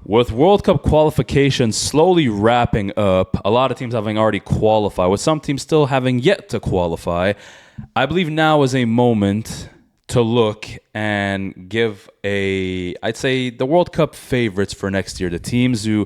With World Cup qualifications slowly wrapping up, a lot of teams having already qualified, with some teams still having yet to qualify, I believe now is a moment to look and give I'd say, the World Cup favorites for next year. The teams who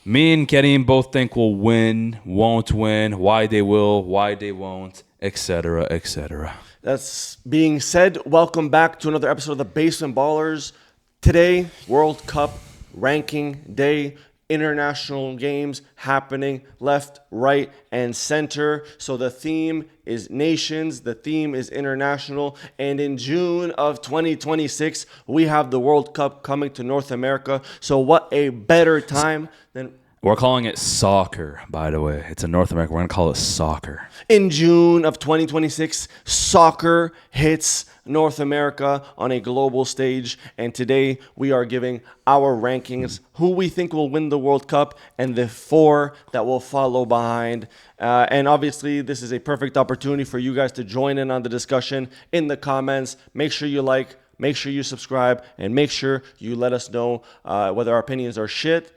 me and Karim both think will win, won't win, why they will, why they won't, etc., etc. That's being said, welcome back to another episode of the Basement Ballers. Today, World Cup ranking day, international games happening left, right, and center. So the theme is nations, the theme is international, and in June of 2026, we have the World Cup coming to North America. So what a better time than... We're calling it soccer, by the way. It's in North America. We're going to call it soccer. In June of 2026, soccer hits North America on a global stage. And today we are giving our rankings, who we think will win the World Cup, and the four that will follow behind. And obviously, this is a perfect opportunity for you guys to join in on the discussion in the comments. Make sure you like, make sure you subscribe, and make sure you let us know whether our opinions are shit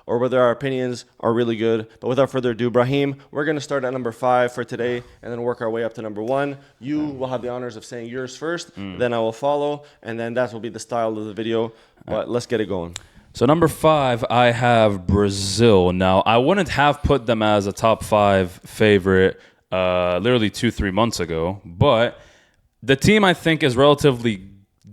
or whether our opinions are really good. But without further ado, Brahim, we're going to start at number 5 for today and then work our way up to number 1. You will have the honors of saying yours first, then I will follow, and then that will be the style of the video. But let's get it going. So number 5, I have Brazil. Now, I wouldn't have put them as a top 5 favorite literally 2-3 months ago, but the team I think is relatively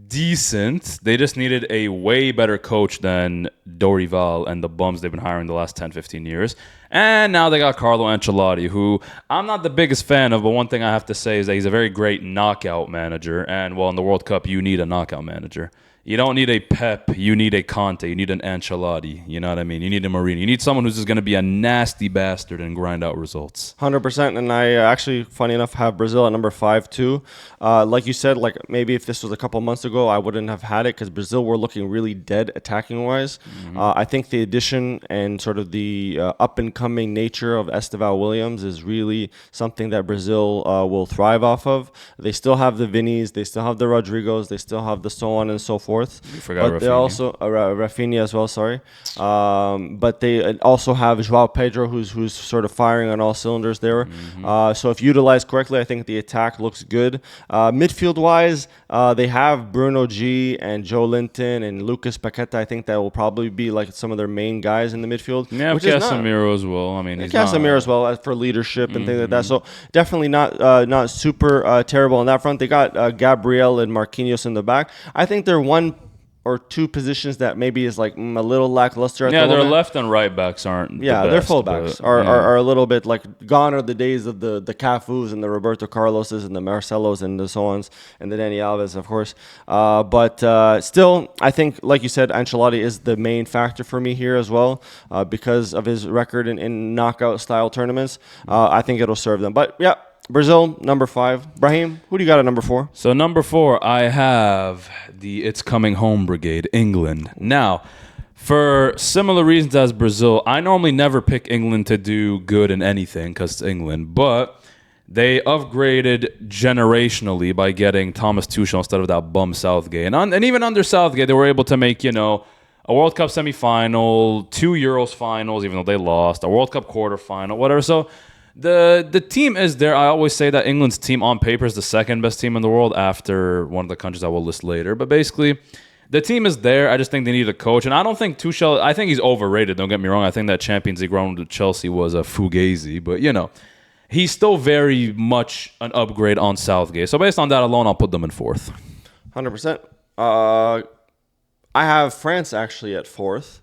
decent. They just needed a way better coach than Dorival and the bums they've been hiring the last 10-15 years. And now they got Carlo Ancelotti, who I'm not the biggest fan of, but one thing I have to say is that he's a very great knockout manager. And, well, in the World Cup, you need a knockout manager. You don't need a Pep. You need a Conte. You need an Ancelotti. You know what I mean? You need a Mourinho. You need someone who's just going to be a nasty bastard and grind out results. 100%. And I actually, funny enough, have Brazil at number 5 too. Like you said, like maybe if this was a couple months ago, I wouldn't have had it because Brazil were looking really dead attacking-wise. I think the addition and sort of the up-and-coming nature of Esteval Williams is really something that Brazil will thrive off of. They still have the Vinis. They still have the Rodrigos. They still have the so on and so forth. You forgot But they also Rafinha as well. Sorry, but they also have Joao Pedro, who's sort of firing on all cylinders there. So if utilized correctly, I think the attack looks good. Midfield wise, they have Bruno G and Joe Linton and Lucas Paqueta. I think that will probably be like some of their main guys in the midfield. Yeah, Casemiro as well. I mean, Casemiro as well for leadership and things like that. So definitely not super terrible on that front. They got Gabriel and Marquinhos in the back. I think they're one or two positions that maybe is like a little lackluster. Yeah, their left and right backs aren't. Yeah, their fullbacks are a little bit like gone are the days of the Cafus and the Roberto Carloses and the Marcelos and the so ons and the Dani Alves, of course. But still, I think, like you said, Ancelotti is the main factor for me here as well because of his record in knockout style tournaments. I think it'll serve them. But yeah. Brazil, number 5. Brahim, who do you got at number 4? So number 4, I have the It's Coming Home Brigade, England. Now, for similar reasons as Brazil, I normally never pick England to do good in anything because it's England, but they upgraded generationally by getting Thomas Tuchel instead of that bum Southgate. And even under Southgate, they were able to make, a World Cup semifinal, 2 Euros finals, even though they lost, a World Cup quarterfinal, whatever. So the team is there. I always say that England's team on paper is the second best team in the world after one of the countries I will list later. But basically, the team is there. I just think they need a coach. And I don't think Tuchel, I think he's overrated. Don't get me wrong. I think that Champions League run with Chelsea was a fugazi. But, he's still very much an upgrade on Southgate. So based on that alone, I'll put them in 4th. 100%. I have France actually at 4th.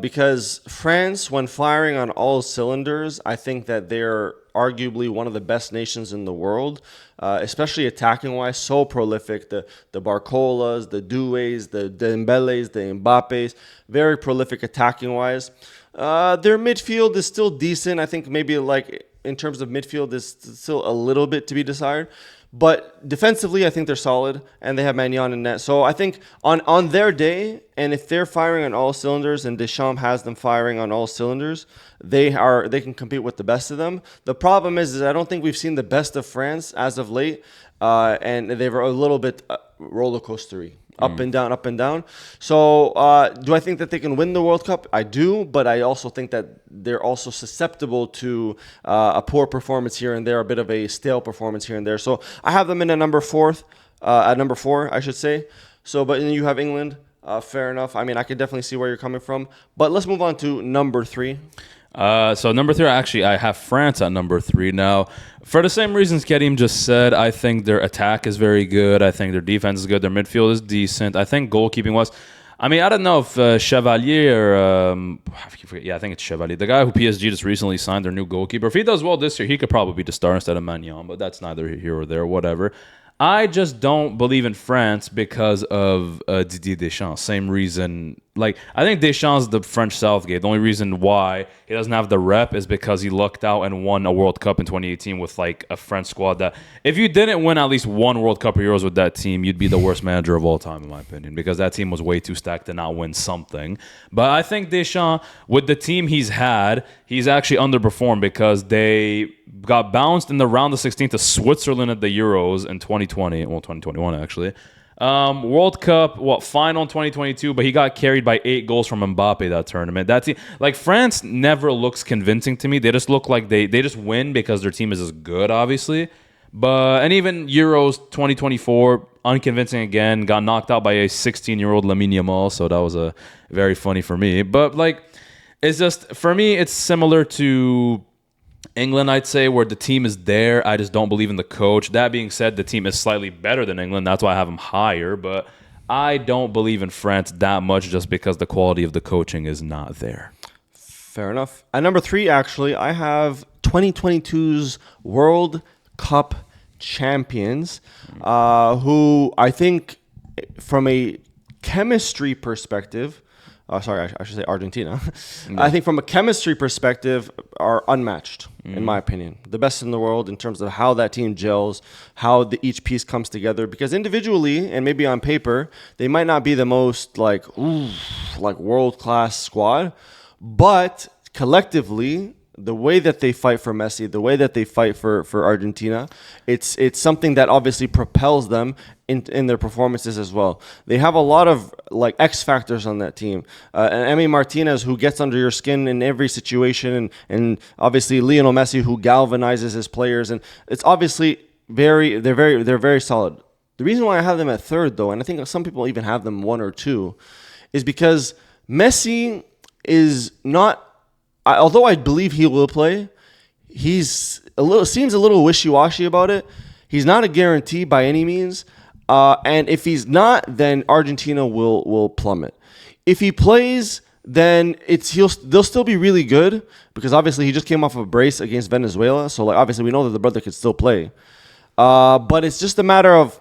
Because France, when firing on all cylinders, I think that they're arguably one of the best nations in the world, especially attacking-wise, so prolific. The Barcolas, the Doués, the Dembeles, the Mbappes, very prolific attacking-wise. Their midfield is still decent. I think maybe like in terms of midfield, there's still a little bit to be desired. But defensively, I think they're solid, and they have Maignan in net. So I think on their day, and if they're firing on all cylinders, and Deschamps has them firing on all cylinders, they can compete with the best of them. The problem is I don't think we've seen the best of France as of late, and they were a little bit roller coastery. up and down, up and down. So do I think that they can win the World Cup? I do, but I also think that they're also susceptible to a poor performance here and there, a bit of a stale performance here and there. So I have them in at number four, I should say. So, but then you have England. Fair enough. I mean, I can definitely see where you're coming from. But let's move on to number three. So number three, actually, I have France at number three. Now, for the same reasons Karim just said, I think their attack is very good. I think their defense is good. Their midfield is decent. I think goalkeeping was. I mean, I don't know if Chevalier or I think it's Chevalier, the guy who PSG just recently signed, their new goalkeeper. If he does well this year, he could probably be the star instead of Magnan, but that's neither here or there, whatever. I just don't believe in France because of Didier Deschamps. Same reason. Like, I think Deschamps is the French Southgate. The only reason why he doesn't have the rep is because he lucked out and won a World Cup in 2018 with, like, a French squad that, if you didn't win at least one World Cup or Euros with that team, you'd be the worst manager of all time, in my opinion, because that team was way too stacked to not win something. But I think Deschamps, with the team he's had, he's actually underperformed because they got bounced in the round of 16 to Switzerland at the Euros in 2020. Well, 2021, actually. World Cup, final in 2022, but he got carried by 8 goals from Mbappe that tournament. That team, like, France never looks convincing to me. They just look like they just win because their team is as good, obviously. And even Euros 2024, unconvincing again, got knocked out by a 16-year-old Lamine Yamal, so that was very funny for me. But, like, it's just, for me, it's similar to England, I'd say, where the team is there. I just don't believe in the coach. That being said, the team is slightly better than England. That's why I have them higher. But I don't believe in France that much just because the quality of the coaching is not there. Fair enough. At number three, actually, I have 2022's World Cup champions, who I think from a chemistry perspective, I should say Argentina. Yeah. I think from a chemistry perspective are unmatched, in my opinion. The best in the world in terms of how that team gels, how each piece comes together. Because individually, and maybe on paper, they might not be the most like world-class squad. But collectively, the way that they fight for Messi, the way that they fight for Argentina, it's something that obviously propels them in their performances as well. They have a lot of like X factors on that team. And Emi Martinez, who gets under your skin in every situation, and obviously Lionel Messi, who galvanizes his players, and it's obviously they're very solid. The reason why I have them at third, though, and I think some people even have them 1 or 2, is because Messi is not. Although I believe he will play, seems a little wishy-washy about it. He's not a guarantee by any means. And if he's not, then Argentina will plummet. If he plays, then they'll still be really good because obviously he just came off of a brace against Venezuela. So like obviously we know that the brother could still play. But it's just a matter of,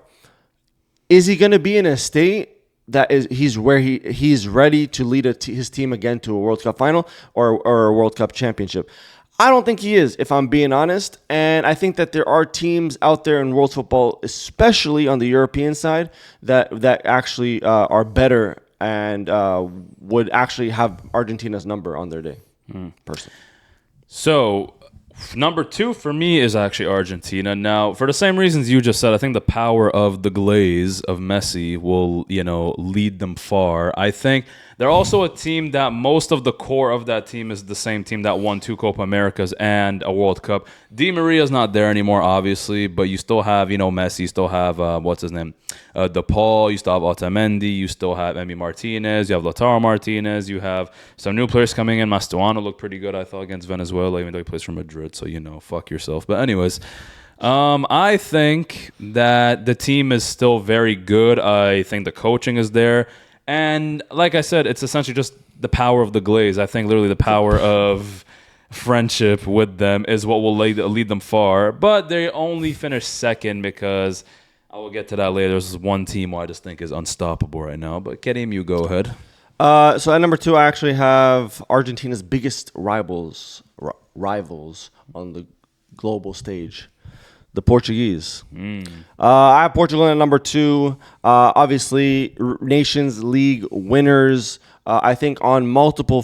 is he going to be in a state that he's ready to lead his team again to a World Cup final or a World Cup championship? I don't think he is, if I'm being honest. And I think that there are teams out there in world football, especially on the European side, that actually are better and would actually have Argentina's number on their day, personally. So number 2 for me is actually Argentina. Now, for the same reasons you just said, I think the power of the glaze of Messi will, lead them far. I think they're also a team that most of the core of that team is the same team that won 2 Copa Americas and a World Cup. Di Maria's not there anymore, obviously, but you still have, Messi, you still have, DePaul, you still have Otamendi, you still have Emi Martinez, you have Lautaro Martinez, you have some new players coming in. Mastuano looked pretty good, I thought, against Venezuela, even though he plays for Madrid, so, fuck yourself. But anyways, I think that the team is still very good. I think the coaching is there. And like I said, it's essentially just the power of the glaze. I think literally the power of friendship with them is what will lead them far. But they only finished second because I will get to that later. There's one team who I just think is unstoppable right now. But Karim, you go ahead. So at number 2, I actually have Argentina's biggest rivals on the global stage. The Portuguese. I have Portugal at number 2. Obviously, Nations League winners. I think on multiple.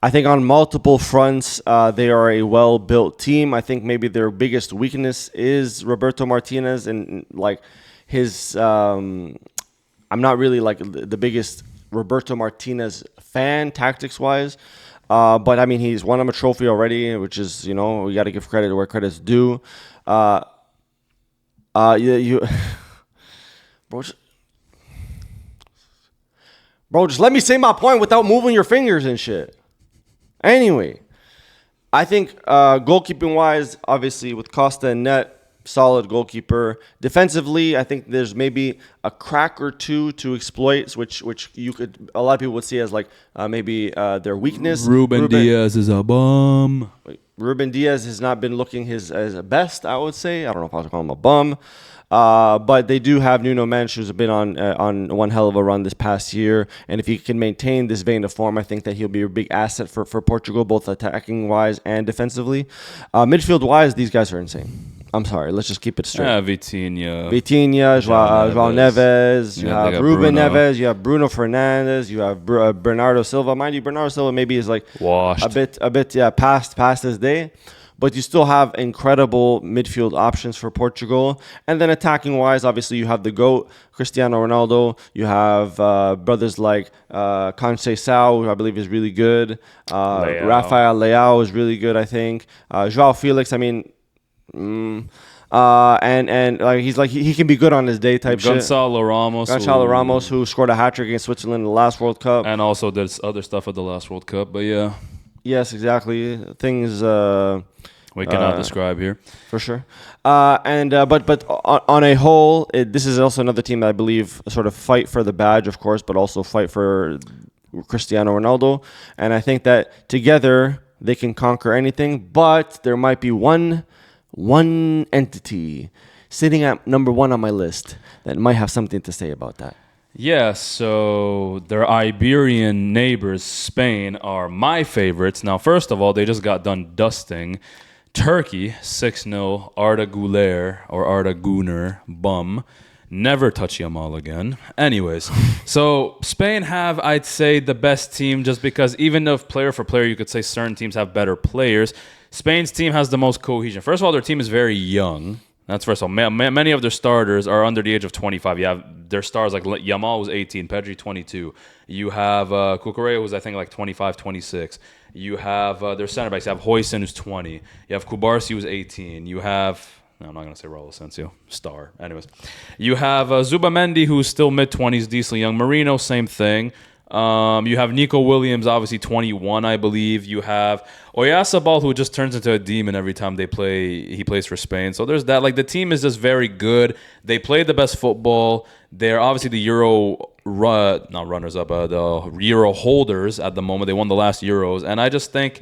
I think on multiple fronts, they are a well-built team. I think maybe their biggest weakness is Roberto Martinez, and like his. I'm not really like the biggest Roberto Martinez fan tactics wise, but I mean he's won him a trophy already, which is we got to give credit where credit's due. You, bro, just let me say my point without moving your fingers and shit. Anyway, I think goalkeeping wise, obviously with Costa and net. Solid goalkeeper. Defensively, I think there's maybe a crack or two to exploit, which a lot of people would see as like maybe their weakness. Ruben Diaz is a bum. Ruben Diaz has not been looking his best, I would say. I don't know if I was call him a bum. But they do have Nuno Mendes, who's been on one hell of a run this past year. And if he can maintain this vein of form, I think that he'll be a big asset for Portugal, both attacking-wise and defensively. Midfield-wise, these guys are insane. I'm sorry. Let's just keep it straight. Yeah, Vitinha, João Neves. You have Ruben Bruno. Neves. You have Bruno Fernandes. You have Bernardo Silva. Mind you, Bernardo Silva maybe is like washed. a bit past his day. But you still have incredible midfield options for Portugal. And then attacking-wise, obviously you have the GOAT, Cristiano Ronaldo. You have brothers like Conceição, who I believe is really good. Rafael Leao is really good, I think. João Felix, I mean... and like he's like he can be good on his day type Gonçalo Ramos, who scored a hat-trick against Switzerland in the last World Cup. And also did other stuff at the last World Cup, but yeah. Yes, exactly. Things... we cannot describe here. For sure. But on a whole, this is also another team that I believe sort of fight for the badge, of course, but also fight for Cristiano Ronaldo. And I think that together they can conquer anything, but there might be one entity sitting at number 1 on my list that might have something to say about that. Yeah, so their Iberian neighbors, Spain, are my favorites. Now, first of all, they just got done dusting Turkey 6-0, Arda Güler or Arda Güner, bum. Never touch Yamal again. Anyways, so Spain have, I'd say, the best team just because even if player for player, you could say certain teams have better players. Spain's team has the most cohesion. First of all, their team is very young. That's first of all. Many of their starters are under the age of 25. You have their stars like Yamal was 18, Pedri 22. You have Cucurella, who's I think like 25, 26. You have their center backs. You have Huijsen, who's 20. You have Kubarsi, who's 18. You have... No, I'm not going to say Raul Asensio. Star. Anyways. You have Zubamendi, who's still mid-20s, decently young. Marino, same thing. You have Nico Williams, obviously 21, I believe. You have Oyarzabal, who just turns into a demon every time they play. He plays for Spain. So there's that. Like the team is just very good. They play the best football. They're obviously the Euro the Euro holders at the moment. They won the last Euros, and I just think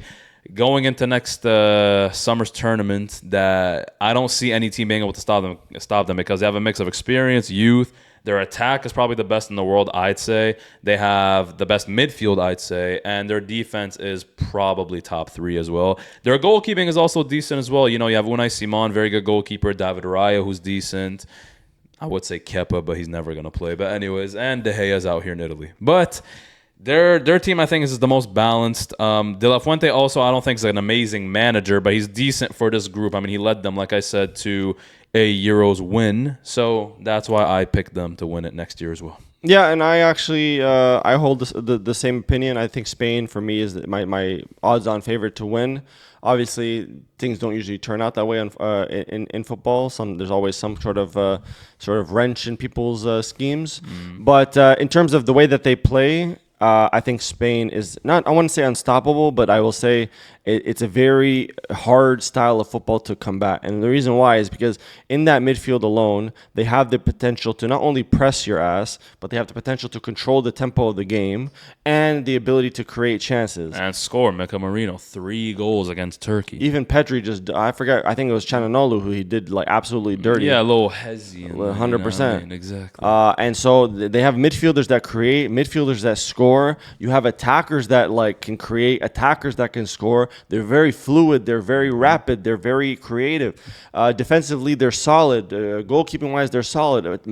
going into next summer's tournament that I don't see any team being able to stop them because they have a mix of experience, youth. Their attack is probably the best in the world, I'd say. They have the best midfield, I'd say. And their defense is probably top 3 as well. Their goalkeeping is also decent as well. You know, you have Unai Simon, very good goalkeeper. David Raya, who's decent. I would say Kepa, but he's never going to play. But anyways, and De Gea's out here in Italy. But their team, I think, is the most balanced. De La Fuente also, I don't think, is an amazing manager, but he's decent for this group. I mean, he led them, like I said, to a Euros win. So that's why I picked them to win it next year as well. Yeah, and I actually I hold the same opinion. I think Spain, for me, is my odds-on favorite to win. Obviously, things don't usually turn out that way in football. There's always some sort of wrench in people's schemes. But in terms of the way that they play, I think Spain is not, I wouldn't say unstoppable, but I will say it's a very hard style of football to combat. And the reason why is because in that midfield alone, they have the potential to not only press your ass, but they have the potential to control the tempo of the game and the ability to create chances. And score. Mika Marino, 3 goals against Turkey. Even Pedri I think it was Chananolu who he did like absolutely dirty. Yeah, a little hezzy. 100%. Exactly. And so they have midfielders that create, midfielders that score. You have attackers that like can create, attackers that can score. They're very fluid. They're very rapid. They're very creative. Defensively, they're solid. Goalkeeping-wise, they're solid.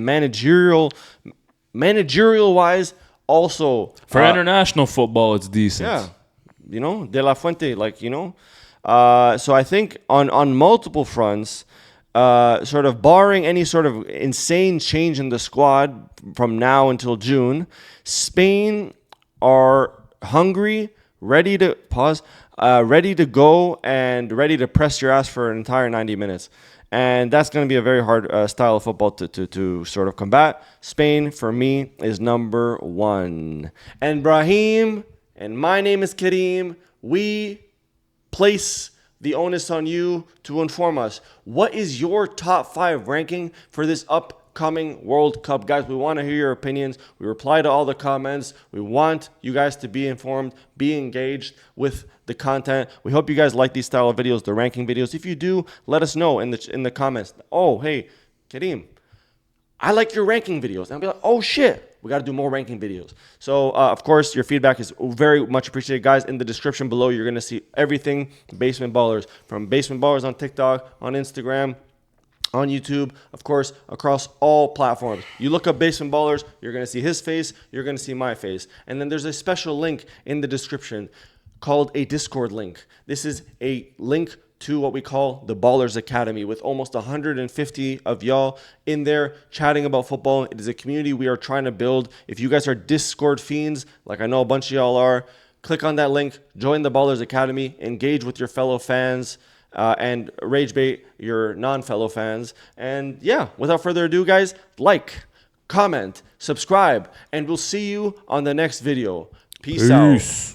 Managerial-wise, also. For international football, it's decent. Yeah. De La Fuente, so I think on multiple fronts, sort of barring any sort of insane change in the squad from now until June, Spain are hungry, ready to ready to go and ready to press your ass for an entire 90 minutes. And that's going to be a very hard style of football to sort of combat. Spain, for me, is number one. And Brahim, and my name is Kareem. We place the onus on you to inform us. What is your top 5 ranking for this upcoming World Cup? Guys, we want to hear your opinions. We reply to all the comments. We want you guys to be informed, be engaged with the content. We hope you guys like these style of videos, the ranking videos. If you do, let us know in the comments. Oh, hey, Kareem, I like your ranking videos. And I'll be like, oh shit, we got to do more ranking videos. So, of course, your feedback is very much appreciated. Guys, in the description below, you're going to see everything Basement Ballers. From Basement Ballers on TikTok, on Instagram, on YouTube, of course, across all platforms. You look up Basement Ballers, you're going to see his face, you're going to see my face. And then there's a special link in the description called a Discord link. This is a link to what we call the Ballers Academy with almost 150 of y'all in there chatting about football. It is a community we are trying to build. If you guys are Discord fiends, like I know a bunch of y'all are, click on that link, join the Ballers Academy, engage with your fellow fans, and rage bait your non-fellow fans. And yeah, without further ado, guys, like, comment, subscribe, and we'll see you on the next video. Peace out.